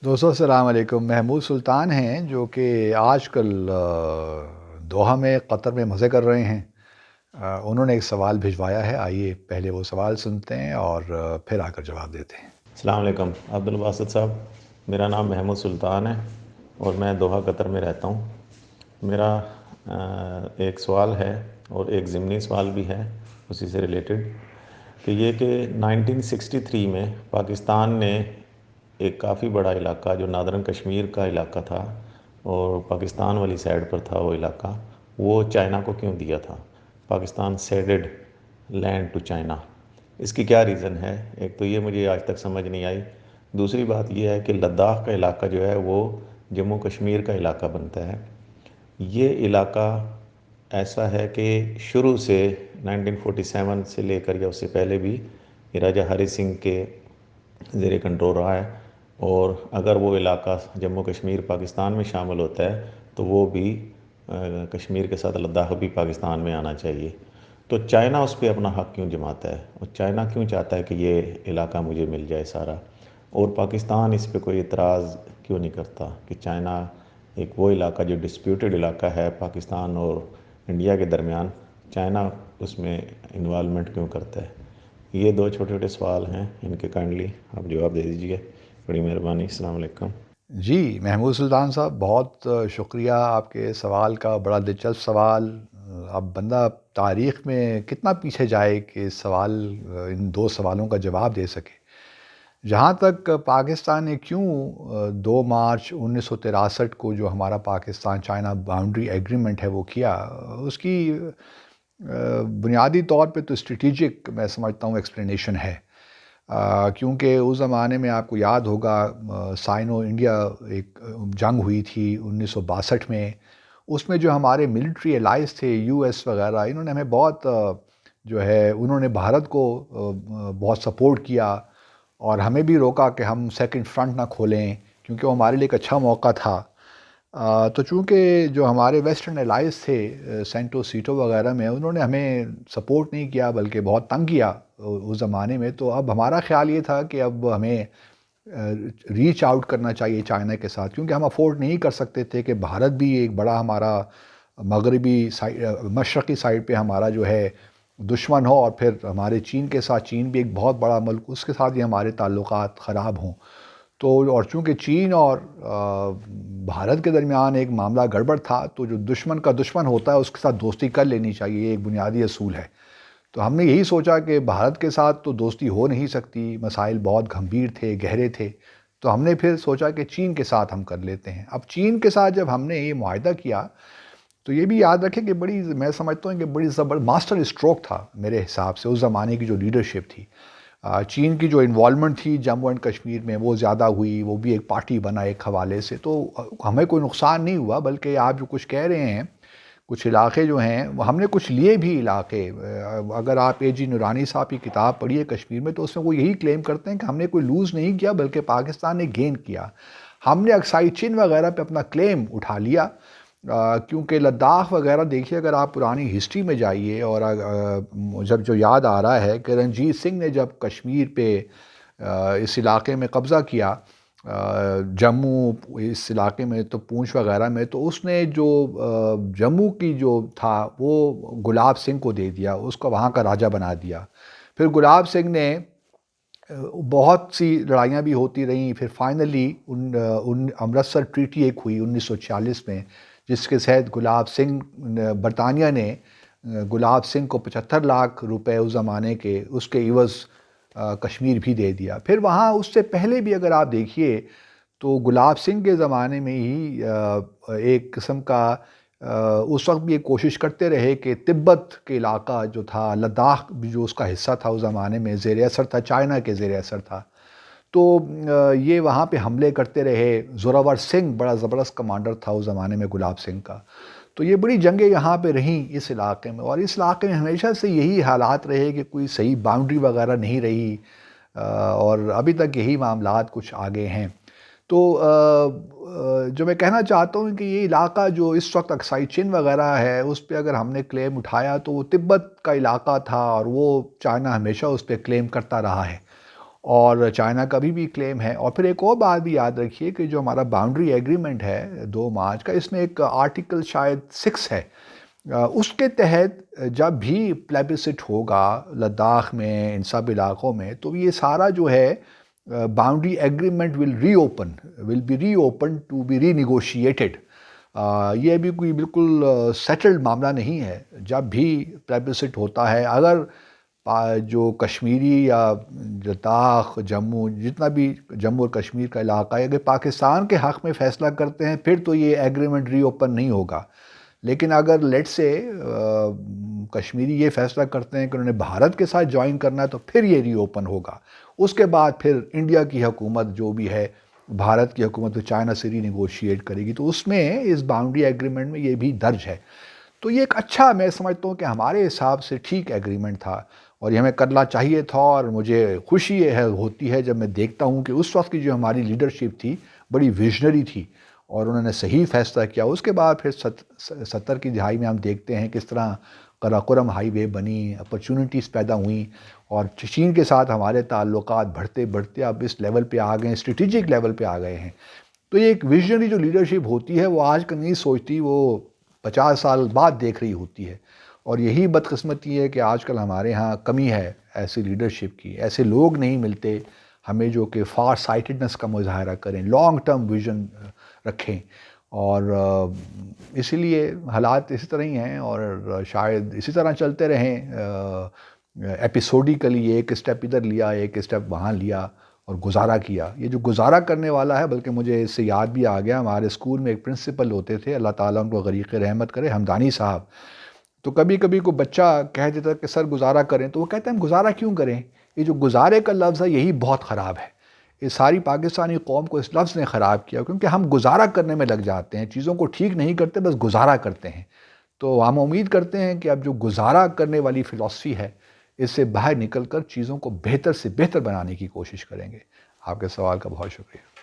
دوستو السلام علیکم۔ محمود سلطان ہیں جو کہ آج کل دوحہ میں قطر میں مزے کر رہے ہیں۔ انہوں نے ایک سوال بھجوایا ہے، آئیے پہلے وہ سوال سنتے ہیں اور پھر آ کر جواب دیتے ہیں۔ السلام علیکم عبد الباسط صاحب، میرا نام محمود سلطان ہے اور میں دوحہ قطر میں رہتا ہوں۔ میرا ایک سوال ہے اور ایک ضمنی سوال بھی ہے اسی سے ریلیٹڈ، کہ یہ کہ 1963 میں پاکستان نے ایک کافی بڑا علاقہ جو نادرن کشمیر کا علاقہ تھا اور پاکستان والی سائڈ پر تھا وہ علاقہ، وہ چائنا کو کیوں دیا تھا؟ Pakistan ceded land to China, اس کی کیا ریزن ہے؟ ایک تو یہ مجھے آج تک سمجھ نہیں آئی۔ دوسری بات یہ ہے کہ لداخ کا علاقہ جو ہے وہ جموں کشمیر کا علاقہ بنتا ہے۔ یہ علاقہ ایسا ہے کہ شروع سے 1947 سے لے کر یا اس سے پہلے بھی یہ راجہ ہری سنگھ کے زیر کنٹرول رہا ہے، اور اگر وہ علاقہ جموں کشمیر پاکستان میں شامل ہوتا ہے تو وہ بھی کشمیر کے ساتھ لداخ بھی پاکستان میں آنا چاہیے۔ تو چائنا اس پہ اپنا حق کیوں جماتا ہے اور چائنا کیوں چاہتا ہے کہ یہ علاقہ مجھے مل جائے سارا، اور پاکستان اس پہ کوئی اعتراض کیوں نہیں کرتا کہ چائنا ایک وہ علاقہ جو ڈسپیوٹڈ علاقہ ہے پاکستان اور انڈیا کے درمیان، چائنا اس میں انوالومنٹ کیوں کرتا ہے؟ یہ دو چھوٹے چھوٹے سوال ہیں، ان کے کائنڈلی آپ جواب دے دیجیے، بڑی مہربانی۔ السلام علیکم۔ جی محمود سلطان صاحب، بہت شکریہ آپ کے سوال کا، بڑا دلچسپ سوال۔ اب بندہ تاریخ میں کتنا پیچھے جائے کہ سوال ان دو سوالوں کا جواب دے سکے۔ جہاں تک پاکستان نے کیوں 2 مارچ 1963 کو جو ہمارا پاکستان چائنا باؤنڈری ایگریمنٹ ہے وہ کیا، اس کی بنیادی طور پہ تو اسٹریٹجک میں سمجھتا ہوں ایکسپلینیشن ہے۔ کیونکہ اس زمانے میں آپ کو یاد ہوگا سائنو انڈیا ایک جنگ ہوئی تھی 1962 میں، اس میں جو ہمارے ملٹری الائز تھے یو ایس وغیرہ، انہوں نے ہمیں بہت جو ہے انہوں نے بھارت کو بہت سپورٹ کیا اور ہمیں بھی روکا کہ ہم سیکنڈ فرنٹ نہ کھولیں، کیونکہ وہ ہمارے لیے ایک اچھا موقع تھا۔ تو چونکہ جو ہمارے ویسٹرن الائز تھے سینٹو سیٹو وغیرہ میں، انہوں نے ہمیں سپورٹ نہیں کیا بلکہ بہت تنگ کیا اس زمانے میں، تو اب ہمارا خیال یہ تھا کہ اب ہمیں ریچ آؤٹ کرنا چاہیے چائنا کے ساتھ، کیونکہ ہم افورڈ نہیں کر سکتے تھے کہ بھارت بھی ایک بڑا ہمارا مغربی مشرقی سائڈ پہ ہمارا جو ہے دشمن ہو، اور پھر ہمارے چین کے ساتھ، چین بھی ایک بہت بڑا ملک، اس کے ساتھ بھی ہمارے تعلقات خراب ہوں۔ تو اور چونکہ چین اور بھارت کے درمیان ایک معاملہ گڑبڑ تھا، تو جو دشمن کا دشمن ہوتا ہے اس کے ساتھ دوستی کر لینی چاہیے، یہ ایک بنیادی اصول ہے۔ تو ہم نے یہی سوچا کہ بھارت کے ساتھ تو دوستی ہو نہیں سکتی، مسائل بہت گھمبیر تھے، گہرے تھے، تو ہم نے پھر سوچا کہ چین کے ساتھ ہم کر لیتے ہیں۔ اب چین کے ساتھ جب ہم نے یہ معاہدہ کیا تو یہ بھی یاد رکھیں کہ بڑی، میں سمجھتا ہوں کہ بڑی ماسٹر اسٹروک تھا میرے حساب سے، اس زمانے کی جو لیڈرشپ تھی۔ چین کی جو انوالومنٹ تھی جموں اینڈ کشمیر میں وہ زیادہ ہوئی، وہ بھی ایک پارٹی بنا ایک حوالے سے، تو ہمیں کوئی نقصان نہیں ہوا، بلکہ آپ جو کچھ کہہ رہے ہیں کچھ علاقے جو ہیں وہ ہم نے کچھ لیے بھی علاقے۔ اگر آپ اے جی نورانی صاحب کی کتاب پڑھیے کشمیر میں، تو اس میں وہ یہی کلیم کرتے ہیں کہ ہم نے کوئی لوز نہیں کیا بلکہ پاکستان نے گین کیا۔ ہم نے اکسائی چین وغیرہ پہ اپنا کلیم اٹھا لیا، کیونکہ لداخ وغیرہ دیکھیے، اگر آپ پرانی ہسٹری میں جائیے، اور جب جو یاد آ رہا ہے کہ رنجیت سنگھ نے جب کشمیر پہ اس علاقے میں قبضہ کیا، جموں اس علاقے میں تو پونچھ وغیرہ میں، تو اس نے جو جموں کی جو تھا وہ گلاب سنگھ کو دے دیا، اس کو وہاں کا راجہ بنا دیا۔ پھر گلاب سنگھ نے بہت سی لڑائیاں بھی ہوتی رہیں، پھر فائنلی امرتسر ٹریٹی ایک ہوئی 1946 میں، جس کے تحت گلاب سنگھ برطانیہ نے گلاب سنگھ کو 75 لاکھ روپے اس زمانے کے، اس کے عوض کشمیر بھی دے دیا۔ پھر وہاں اس سے پہلے بھی اگر آپ دیکھیے تو گلاب سنگھ کے زمانے میں ہی ایک قسم کا اس وقت بھی ایک کوشش کرتے رہے کہ تبت کے علاقہ جو تھا، لداخ بھی جو اس کا حصہ تھا اس زمانے میں زیر اثر تھا، چائنا کے زیر اثر تھا، تو یہ وہاں پہ حملے کرتے رہے۔ زوراور سنگھ بڑا زبردست کمانڈر تھا اس زمانے میں گلاب سنگھ کا، تو یہ بڑی جنگیں یہاں پہ رہیں اس علاقے میں، اور اس علاقے میں ہمیشہ سے یہی حالات رہے کہ کوئی صحیح باؤنڈری وغیرہ نہیں رہی، اور ابھی تک یہی معاملات کچھ آگے ہیں۔ تو جو میں کہنا چاہتا ہوں کہ یہ علاقہ جو اس وقت اکسائی چین وغیرہ ہے، اس پہ اگر ہم نے کلیم اٹھایا تو وہ تبت کا علاقہ تھا، اور وہ چائنا ہمیشہ اس پہ کلیم کرتا رہا ہے، اور چائنا کا بھی کلیم ہے. اور پھر ایک اور بات بھی یاد رکھیے کہ جو ہمارا باؤنڈری ایگریمنٹ ہے 2 مارچ کا، اس میں ایک آرٹیکل شاید 6 ہے، اس کے تحت جب بھی پلیبسٹ ہوگا لداخ میں، ان سب علاقوں میں، تو یہ سارا جو ہے boundary agreement will be reopen to be renegotiated. یہ بھی کوئی بالکل سیٹلڈ معاملہ نہیں ہے. جب بھی پلیبسٹ ہوتا ہے، اگر جو کشمیری یا لداخ، جموں، جتنا بھی جموں اور کشمیر کا علاقہ ہے، اگر پاکستان کے حق میں فیصلہ کرتے ہیں پھر تو یہ ایگریمنٹ ری اوپن نہیں ہوگا. لیکن اگر لیٹ سے کشمیری یہ فیصلہ کرتے ہیں کہ انہوں نے بھارت کے ساتھ جوائن کرنا ہے تو پھر یہ ری اوپن ہوگا. اس کے بعد پھر انڈیا کی حکومت جو بھی ہے، بھارت کی حکومت تو چائنا سے ری نیگوشیٹ کرے گی. تو اس میں اس باؤنڈری ایگریمنٹ میں یہ بھی درج ہے. تو یہ ایک اچھا، میں سمجھتا ہوں کہ ہمارے حساب سے ٹھیک ایگریمنٹ تھا، اور یہ ہمیں کرنا چاہیے تھا. اور مجھے خوشی ہوتی ہے جب میں دیکھتا ہوں کہ اس وقت کی جو ہماری لیڈرشپ تھی بڑی ویژنری تھی، اور انہوں نے صحیح فیصلہ کیا. اس کے بعد پھر 70 کی دہائی میں ہم دیکھتے ہیں کس طرح قراقرم ہائی وے بنی، اپرچونٹیز پیدا ہوئیں، اور چین کے ساتھ ہمارے تعلقات بڑھتے بڑھتے اب اس لیول پہ آ گئے ہیں، اسٹریٹجک لیول پہ آ گئے ہیں. تو یہ ایک ویژنری جو لیڈرشپ ہوتی ہے وہ آج کل نہیں سوچتی، وہ 50 سال بعد دیکھ رہی ہوتی ہے. اور یہی بدقسمتی ہے کہ آج کل ہمارے ہاں کمی ہے ایسی لیڈرشپ کی. ایسے لوگ نہیں ملتے ہمیں جو کہ فار سائٹڈنس کا مظاہرہ کریں، لانگ ٹرم ویژن رکھیں. اور اسی لیے حالات اسی طرح ہی ہیں، اور شاید اسی طرح چلتے رہیں ایپیسوڈیکلی، ایک اسٹیپ ادھر لیا، ایک اسٹیپ وہاں لیا اور گزارا کیا. یہ جو گزارا کرنے والا ہے، بلکہ مجھے اس سے یاد بھی آ گیا، ہمارے اسکول میں ایک پرنسپل ہوتے تھے، اللہ تعالیٰ ان کو غریق رحمت کرے، حمدانی صاحب. تو کبھی کبھی کوئی بچہ کہہ دیتا کہ سر گزارا کریں، تو وہ کہتے ہیں ہم گزارا کیوں کریں؟ یہ جو گزارے کا لفظ ہے یہی بہت خراب ہے. یہ ساری پاکستانی قوم کو اس لفظ نے خراب کیا، کیونکہ ہم گزارا کرنے میں لگ جاتے ہیں، چیزوں کو ٹھیک نہیں کرتے، بس گزارا کرتے ہیں. تو ہم امید کرتے ہیں کہ اب جو گزارا کرنے والی فلسفی ہے، اس سے باہر نکل کر چیزوں کو بہتر سے بہتر بنانے کی کوشش کریں گے. آپ کے سوال کا بہت شکریہ.